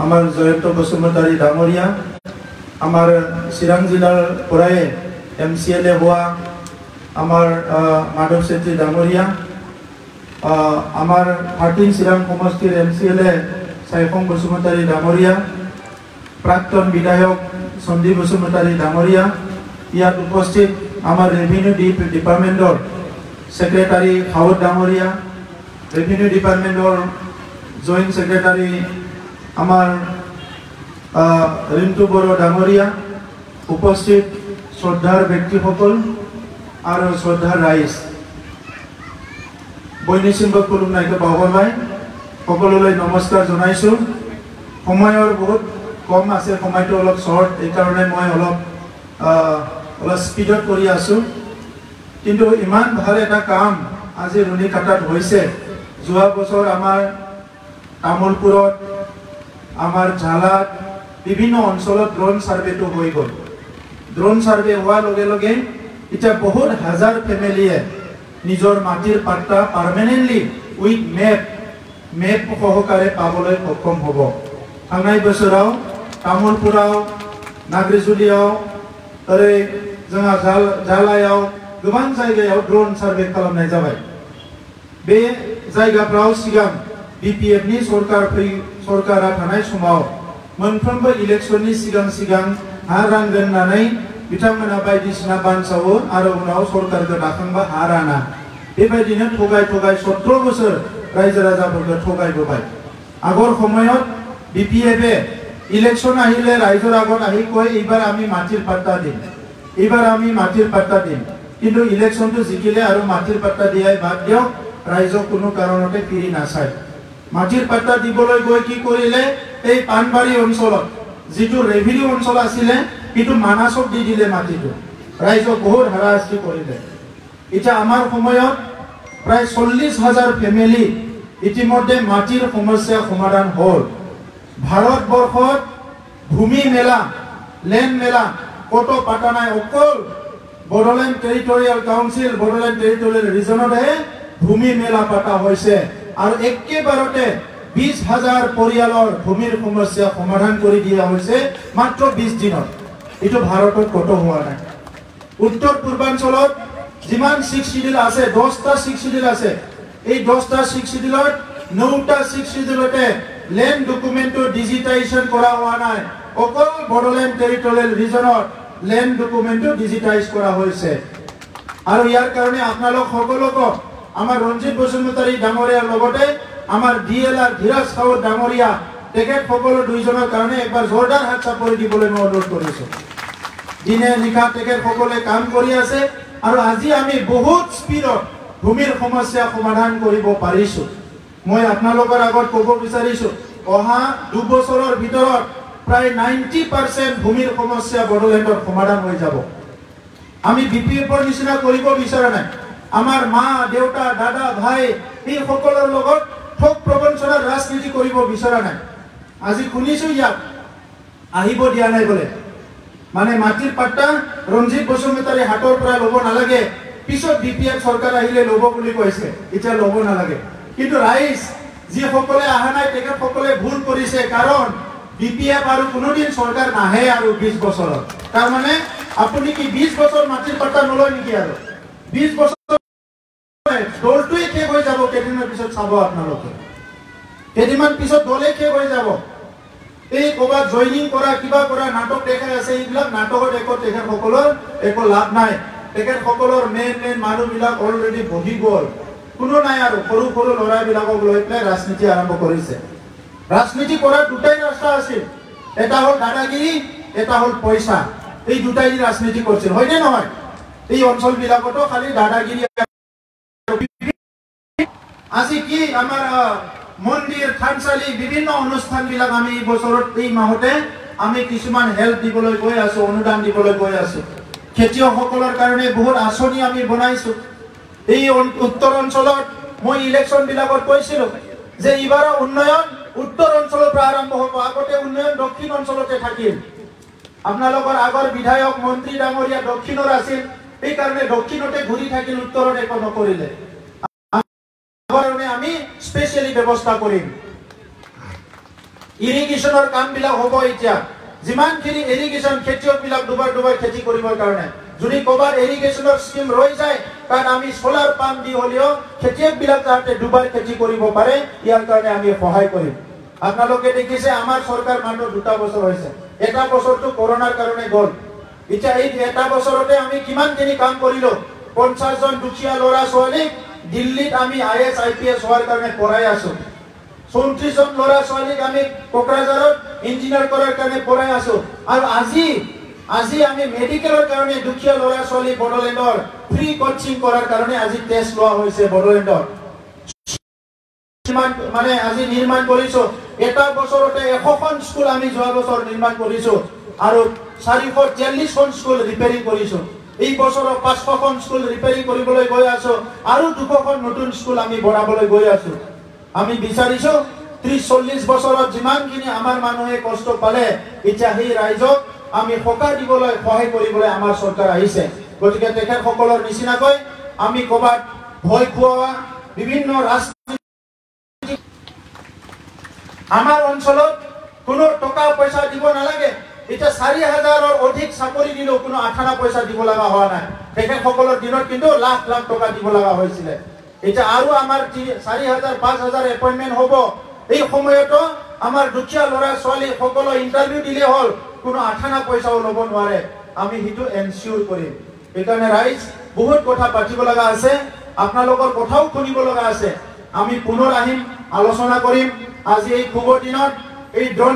आमार जयंत बसुमतारी डांगरिया आमार चिरां जिलार पराय MCLA हुआ आमार माधव सेठी डांगरिया आमार 13 चिरां समष्टिर MCLA साइफं बसुमतारी डांगरिया प्राक्तन विधायक सन्दीप बसुमतारी डांगरिया इयात उपस्थित आमार रेभिन्यू डिपार्टमेंटर सेक्रेटारी हाउद डांगरिया रेभिन्यू डिपार्टमेंटर जॉइंट सेक्रेटारी आमार रिंटू बरो डांगरिया उपस्थित श्रद्धार व्यक्तिসকল और श्रद्धार राइज बयनिसिमबो खुलुमनायखौ बावहरबाय सकलोलै नमस्कार जनाइছো समयर बहुत कम আছে সময়টো অলপ শর্ট এই কারণে মই অলপ স্পিডত কৰি আছো কিন্তু ইমান ভাল এটা কাম আজি ৰুনি কাটাত হৈছে যোৱা বছৰ আমাৰ তামুলপুৰত आमार झालात विभिन्न अंचलत ड्रोन सार्वे तो हो गल ड्रोन सार्वे हुआ लगे लगे इतना बहुत हजार फैमिलिये निजर माटिर पाट्टा पार्मानेंटली उइथ मेप सहकारे पाबले सक्षम हब थांनाय बोसोराव तामुलपुराव नाग्रिजुलियाव ओरै जोंहा झालायाव गोबां जायगायाव ड्रोन सार्वे खालामनाय जाबाय बे जायगाफ्राव सिगां BPF नि सरकारा थानाय समाव मोनफ्रोमबो इलेक्शननि सिगां हा रानगोन होननानै बिथांमोना बायदिसिना बानसावो आरो उनाव सरकारखौ दाखांबा हा राना बेबायदिनो थगाय 17 बोसोर रायजो राजाफोरखौ थगायबोबाय आगर সময়ত BPF इलेक्शन আহিলে रायजोर আগত আহি কয় এইবাৰ আমি মাটিৰ পাট্টা দিম কিন্তু ইলেকশনটো জিকিলে আৰু মাটিৰ পাট্টা দিয়াই বাদ দিয়ক ৰাইজক কোনো কাৰণতে ফিৰি নাচায় माटिर पाट्टा दिबलै गय कि करिले এই পানবাৰী অঞ্চলত যেটো ৰেভিনিউ অঞ্চল আছিল কিন্তু মানাসক দি দিলে মাটিটো ৰাইজক বহুত হাৰাশাস্তি কৰিলে এটা আমাৰ সময়ত প্ৰায় 40,000 ফ্যামিলি ইতিমধ্যে মাটিৰ সমস্যা সমাধান হ'ল ভাৰতবৰ্ষত ভূমি মেলা ল্যান্ড মেলা কত পাতা নাই অকল Bodoland territorial council Bodoland territorial ৰিজনতহে ভূমি মেলা পাতা হৈছে और एकेबारते 20,000 परियालर भूमिर समस्या समाधान करि दिया होइसे मात्र 20 दिनत इतो भारतत कत हुआ ना उत्तर पूर्वांचलत जिमान 6 शिड्यूल আছে 10টা 6 शिड्यूल আছে এই 10টা 6 शिड्यूलत 9টা 6 शिड्यूलते लैंड डकुमेंटो डिजिटाइजेशन करा हुआ নাই অকল বড়োলেণ্ড টেৰিটৰিয়েল ৰিজনত लैंड डकुमेंटो डिजिटाइज करा होइसे और यार कारणे आपनालोक সকলোক आमार रंजित बसुमतारी डांगरियार लगते आमार DLR धीराज साउद डांगरिया तेखेत सकलो दुइजনৰ কাৰণে একবাৰ জোৰদাৰ হাত চাপৰি দিবলৈ মই অনুৰোধ কৰিছো দিনে নিশা তেখেত সকলে কাম কৰি আছে আৰু আজি আমি বহুত স্পিডত ভূমিৰ সমস্যা সমাধান কৰিব পাৰিছো মই আপোনালোকৰ আগত ক'ব বিচাৰিছো অহা 2 বছৰৰ ভিতৰত প্ৰায় 90% ভূমিৰ সমস্যা বড়োলেণ্ডৰ সমাধান হৈ যাব আমি BPFৰ নিচিনা কৰিব বিচৰা নাই आमार माँ देउता दादा भाई এই সকলৰ লগত ঠক প্ৰবঞ্চনাৰ ৰাজনীতি কৰিব বিচৰা নাই আজি শুনিছো ইয়াত আহিব দিয়া নাই বলে মানে মাটিৰ পাট্টা ৰঞ্জিত বসুমতাৰী হাতৰ পৰা লব নালাগে পিছত BPF সৰকাৰ আহিলে লব বুলি কৈছে এটা লব নালাগে কিন্তু ৰাইজ যি সকলে আহা নাই তেখেত সকলে ভুল কৰিছে কাৰণ BPF আৰু কোনোদিন সৰকাৰ নাহে আৰু 20 বছৰত তাৰ মানে আপুনি কি 20 বছৰ মাটিৰ পাট্টা নলয় নেকি আৰু 20 বছৰ দলটোই শেষ হৈ যাব কেইদিনমান পিছত চাব আপোনালোকে কেইদিনমান পিছত দলে শেষ হৈ যাব এই ক'ৰবাত জয়নিং কৰা কিবা কৰা নাটক দেখাই আছে এইবিলাক নাটকত তেখেত সকলৰ একো লাভ নাই তেখেত সকলৰ মেইন মানুহবিলাক অলৰেডি বহি গ'ল কোনো নাই আৰু সৰু সৰু ল'ৰাবিলাকক লৈ পেলাই ৰাজনীতি আৰম্ভ কৰিছে ৰাজনীতি কৰাৰ দুটাই ৰাস্তা আছিল এটা হ'ল দাদাগিৰি এটা হ'ল পইচা এই দুটাই ৰাজনীতি কৰিছিল হয়নে নহয় এই অঞ্চলবিলাকতো খালি দাদাগিৰি আজি কি আমাৰ মন্দিৰ থানচালি বিভিন্ন অনুষ্ঠান বিলাক আমি বছৰত এই মাহতে আমি কিছুমান হেল্প দিবলৈ গৈ আছো অনুদান দিবলৈ গৈ আছো খেতিয়কসকলৰ কাৰণে বহুত আঁচনি আমি বনাইছো এই উত্তৰ অঞ্চলত মই ইলেকশন বিলাকত কৈছিলো যে ইবাৰ উন্নয়ন উত্তৰ অঞ্চলৰ পৰা আৰম্ভ হ'ব আগতে উন্নয়ন দক্ষিণ অঞ্চলতে থাকিল আপোনালোকৰ আগৰ বিধায়ক মন্ত্ৰী ডাঙৰীয়া দক্ষিণৰ আছিল এই কাৰণে দক্ষিণতে ঘূৰি থাকিল উত্তৰত একো নকৰিলে আমি স্পেশালি ব্যবস্থা কৰিম ইৰিগেশ্যনৰ কামবিলাক হ'ব এতিয়া যিমানখিনি ইৰিগেশ্যন খেতিয়কবিলাক দুবাৰ খেতি কৰিবৰ কাৰণে যদি ক'ৰবাত ইৰিগেশ্যনৰ স্কিম ৰৈ যায় কাৰণ আমি সোলাৰ পাম্প দি হ'লেও খেতিয়কবিলাক যাতে দুবাৰ খেতি কৰিব পাৰে ইয়াৰ কাৰণে আমি সহায় কৰিম আপোনালোকে দেখিছে আমাৰ চৰকাৰ মাত্ৰ 2 বছৰ হৈছে এটা বছৰটো কৰোনাৰ কাৰণে গ'ল এতিয়া এই এটা বছৰতে আমি কিমানখিনি কাম কৰিলো 50 জন দুখীয়া ল'ৰা ছোৱালীক দিল্লীত আমি IAS IPS হোৱাৰ কাৰণে পঢ়াই আছো 34 জন ল'ৰা ছোৱালীক আমি কোকৰাঝাৰত ইঞ্জিনিয়াৰ কৰাৰ কাৰণে পঢ়াই আছো আৰু আজি আমি মেডিকেলৰ কাৰণে দুখীয়া ল'ৰা ছোৱালী বড়োলেণ্ডৰ ফ্ৰী কোচিং কৰাৰ কাৰণে আজি টেষ্ট লোৱা হৈছে বড়োলেণ্ডৰ মানে আজি নিৰ্মাণ কৰিছো এটা বছৰতে 100খন স্কুল আমি যোৱা বছৰ নিৰ্মাণ কৰিছো আৰু 443খন স্কুল ৰিপেয়াৰিং কৰিছো এই বছৰ 500খন স্কুল ৰিপেয়াৰিং কৰিবলৈ গৈ আছো আৰু 200খন নতুন স্কুল আমি বনাবলৈ গৈ আছো আমি বিচাৰিছো 30-40 বছৰত যিমানখিনি আমাৰ মানুহে কষ্ট পালে এতিয়া সেই ৰাইজক আমি সকাহ দিবলৈ সহায় কৰিবলৈ আমাৰ চৰকাৰ আহিছে গতিকে তেখেতসকলৰ নিচিনাকৈ আমি ক'বাত ভয় খোৱা বিভিন্ন আমাৰ অঞ্চলত কোনো টকা পইচা দিব নালাগে এটা 4000ৰ অধিক চাকৰি দিলেও কোনো আঠানা পইচা দিব লগা হোৱা নাই তেখেতসকলৰ দিনত কিন্তু লাখ টকা দিব লগা হৈছিল এটা আৰু আমাৰ 4000 5000 এপইন্টমেন্ট হ'ব এই সময়তো আমাৰ দুখীয়া ল'ৰা ছোৱালী সকলো ইন্টাৰভিউ দিলে হ'ল কোনো আঠানা পইচাও ল'ব নোৱাৰে আমি হিটো এনচিউৰ কৰিম এইকাৰণে ৰাইজ বহুত কথা পাতিব লগা আছে আপোনালোকৰ কথাও শুনিব লগা আছে আমি পুনৰ আহিম আলোচনা কৰিম আজি এই শুভ দিনত এই ড্ৰোন